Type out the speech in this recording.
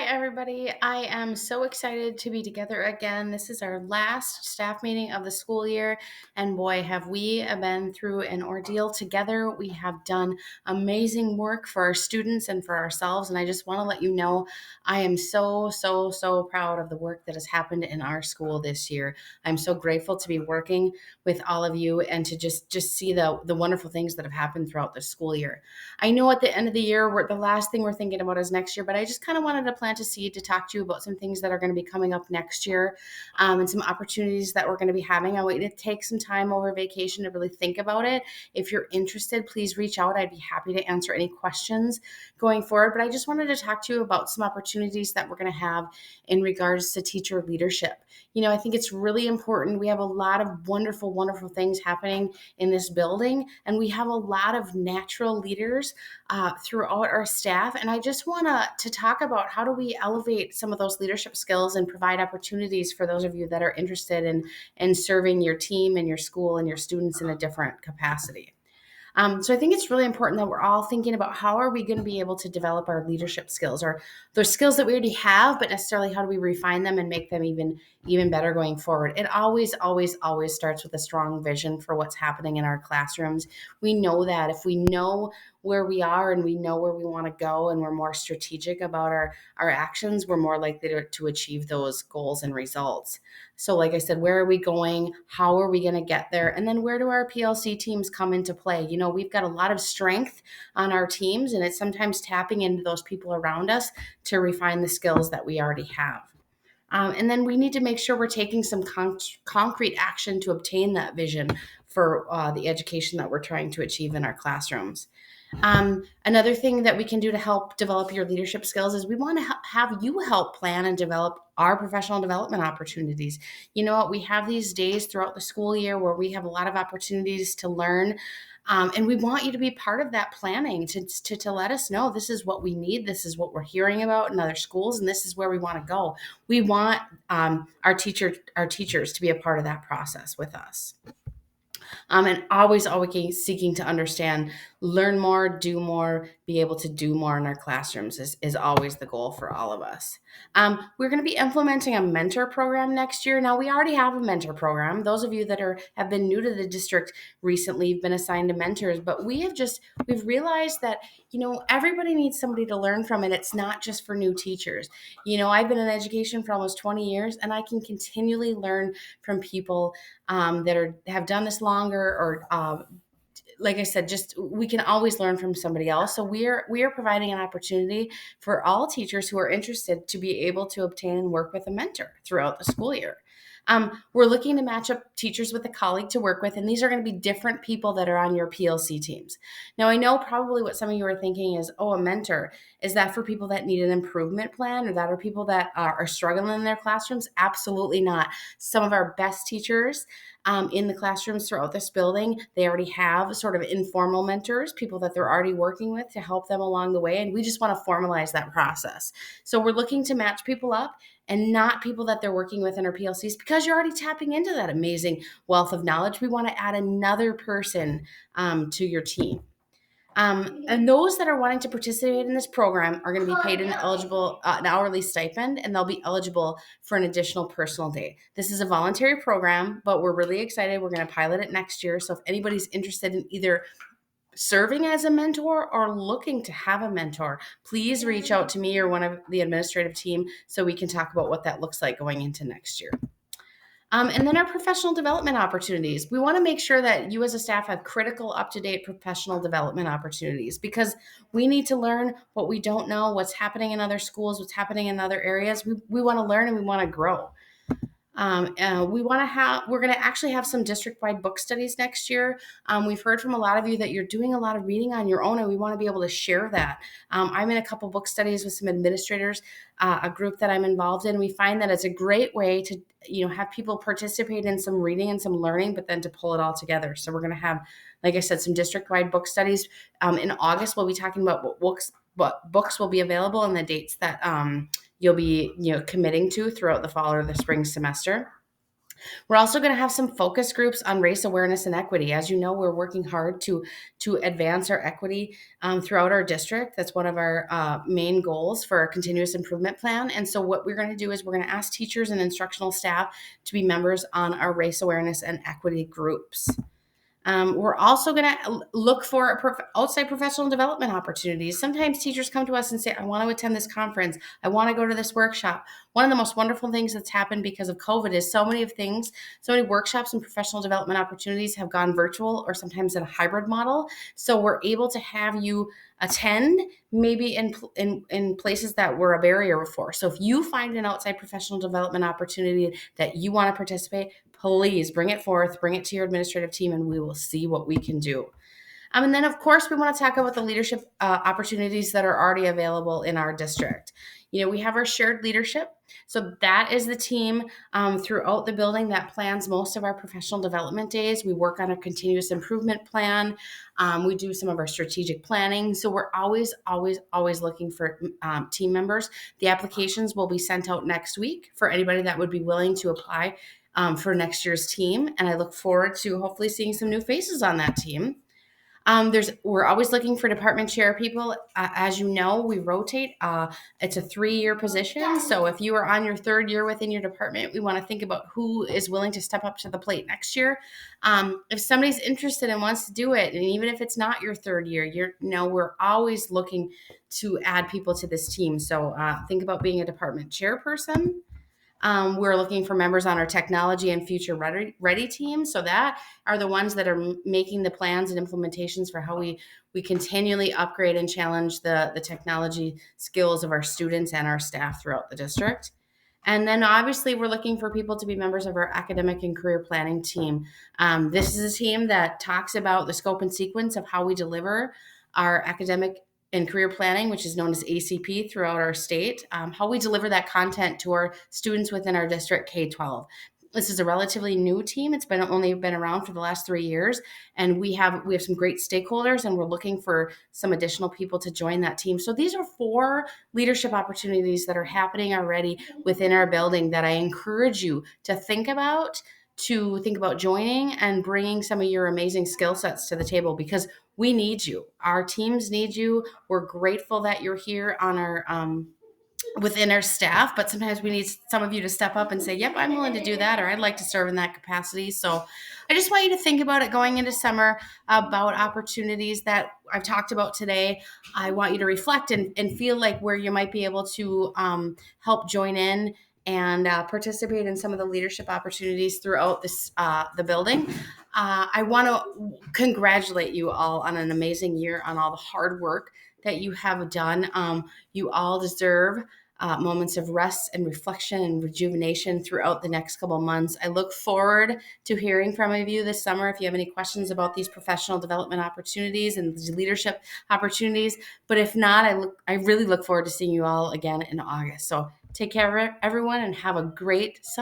everybody. I am so excited to be together again. This is our last staff meeting of the school year, and boy, have we been through an ordeal together. We have done amazing work for our students and for ourselves, and I just want to let you know I am so proud of the work that has happened in our school this year. I'm so grateful to be working with all of you and to just see the wonderful things that have happened throughout the school year. I know at the end of the year, the last thing we're thinking about is next year, but I just kind of wanted to plant a seed to talk to you about some things that are going to be coming up next year, and some opportunities that we're going to be having. I want you to take some time over vacation to really think about it. If you're interested, please reach out. I'd be happy to answer any questions going forward. But I just wanted to talk to you about some opportunities that we're going to have in regards to teacher leadership. I think it's really important. We have a lot of wonderful things happening in this building, and we have a lot of natural leaders throughout our staff. And I just want to talk about how do we elevate some of those leadership skills and provide opportunities for those of you that are interested in serving your team and your school and your students in a different capacity. So I think it's really important that we're all thinking about how are we going to be able to develop our leadership skills, or those skills that we already have, but necessarily how do we refine them and make them even better going forward. It always starts with a strong vision for what's happening in our classrooms. We know that if we know where we are and we know where we want to go and we're more strategic about our actions, we're more likely to achieve those goals and results. So like I said, where are we going? How are we going to get there? And then where do our PLC teams come into play? We've got a lot of strength on our teams, and it's sometimes tapping into those people around us to refine the skills that we already have. And then we need to make sure we're taking some concrete action to obtain that vision for the education that we're trying to achieve in our classrooms. Another thing that we can do to help develop your leadership skills is we want to have you help plan and develop our professional development opportunities. You know what? We have these days throughout the school year where we have a lot of opportunities to learn. And we want you to be part of that planning to let us know this is what we need. This is what we're hearing about in other schools, and this is where we want to go. We want our teachers to be a part of that process with us. And always seeking to understand, learn more, do more, be able to do more in our classrooms is always the goal for all of us. We're going to be implementing a mentor program next year. Now, we already have a mentor program. Those of you that have been new to the district recently have been assigned to mentors, but we've realized that, everybody needs somebody to learn from, and it's not just for new teachers. I've been in education for almost 20 years, and I can continually learn from people that have done this longer, or like I said, just we can always learn from somebody else. So we are providing an opportunity for all teachers who are interested to be able to obtain and work with a mentor throughout the school year. We're looking to match up teachers with a colleague to work with, and these are going to be different people that are on your PLC teams. Now, I know probably what some of you are thinking is, oh, a mentor. Is that for people that need an improvement plan, or that are people that are struggling in their classrooms? Absolutely not. Some of our best teachers in the classrooms throughout this building, they already have sort of informal mentors, people that they're already working with to help them along the way. And we just want to formalize that process. So we're looking to match people up and not people that they're working with in our PLCs, because you're already tapping into that amazing wealth of knowledge. We want to add another person to your team. And those that are wanting to participate in this program are going to be paid an hourly stipend, and they'll be eligible for an additional personal day. This is a voluntary program, but we're really excited. We're going to pilot it next year. So if anybody's interested in either serving as a mentor or looking to have a mentor, please reach out to me or one of the administrative team so we can talk about what that looks like going into next year. And then our professional development opportunities. We want to make sure that you as a staff have critical, up-to-date professional development opportunities, because we need to learn what we don't know, what's happening in other schools, what's happening in other areas. We want to learn and we want to grow. We're going to actually have some district-wide book studies next year. We've heard from a lot of you that you're doing a lot of reading on your own, and we want to be able to share that. I'm in a couple book studies with some administrators, a group that I'm involved in. We find that it's a great way to, have people participate in some reading and some learning, but then to pull it all together. So we're going to have, like I said, some district-wide book studies. In August, we'll be talking about what books will be available and the dates that you'll be committing to throughout the fall or the spring semester. We're also going to have some focus groups on race awareness and equity. As you know, we're working hard to advance our equity throughout our district. That's one of our main goals for our continuous improvement plan. And so, what we're going to do is we're going to ask teachers and instructional staff to be members on our race awareness and equity groups. We're also going to look for outside professional development opportunities. Sometimes teachers come to us and say, I want to attend this conference. I want to go to this workshop. One of the most wonderful things that's happened because of COVID is so many workshops and professional development opportunities have gone virtual or sometimes in a hybrid model. So we're able to have you attend maybe in places that were a barrier before. So if you find an outside professional development opportunity that you want to participate, please bring it forth, bring it to your administrative team, and we will see what we can do. And then, of course, we want to talk about the leadership opportunities that are already available in our district. We have our shared leadership. So that is the team throughout the building that plans most of our professional development days. We work on a continuous improvement plan. We do some of our strategic planning. So we're always, always, always looking for team members. The applications will be sent out next week for anybody that would be willing to apply for next year's team. And I look forward to hopefully seeing some new faces on that team. We're always looking for department chair people. As you know, we rotate. It's a 3-year position. So if you are on your 3rd year within your department, we want to think about who is willing to step up to the plate next year. If somebody's interested and wants to do it, and even if it's not your 3rd year, we're always looking to add people to this team. So think about being a department chairperson. We're looking for members on our technology and future ready team. So that are the ones that are making the plans and implementations for how we continually upgrade and challenge the technology skills of our students and our staff throughout the district. And then obviously we're looking for people to be members of our academic and career planning team. This is a team that talks about the scope and sequence of how we deliver our academic and career planning, which is known as ACP throughout our state, how we deliver that content to our students within our district K-12. This is a relatively new team. It's only been around for the last 3 years, and we have some great stakeholders, and we're looking for some additional people to join that team. So these are 4 leadership opportunities that are happening already within our building that I encourage you to think about joining and bringing some of your amazing skill sets to the table, because we need you. Our teams need you. We're grateful that you're here on our within our staff, but sometimes we need some of you to step up and say, yep, I'm willing to do that, or I'd like to serve in that capacity. So I just want you to think about it going into summer, about opportunities that I've talked about today. I want you to reflect and feel like where you might be able to help join in and participate in some of the leadership opportunities throughout the building. I want to congratulate you all on an amazing year, on all the hard work that you have done. You all deserve moments of rest and reflection and rejuvenation throughout the next couple of months. I look forward to hearing from you this summer if you have any questions about these professional development opportunities and leadership opportunities. But if not, I really look forward to seeing you all again in August. So take care, everyone, and have a great summer.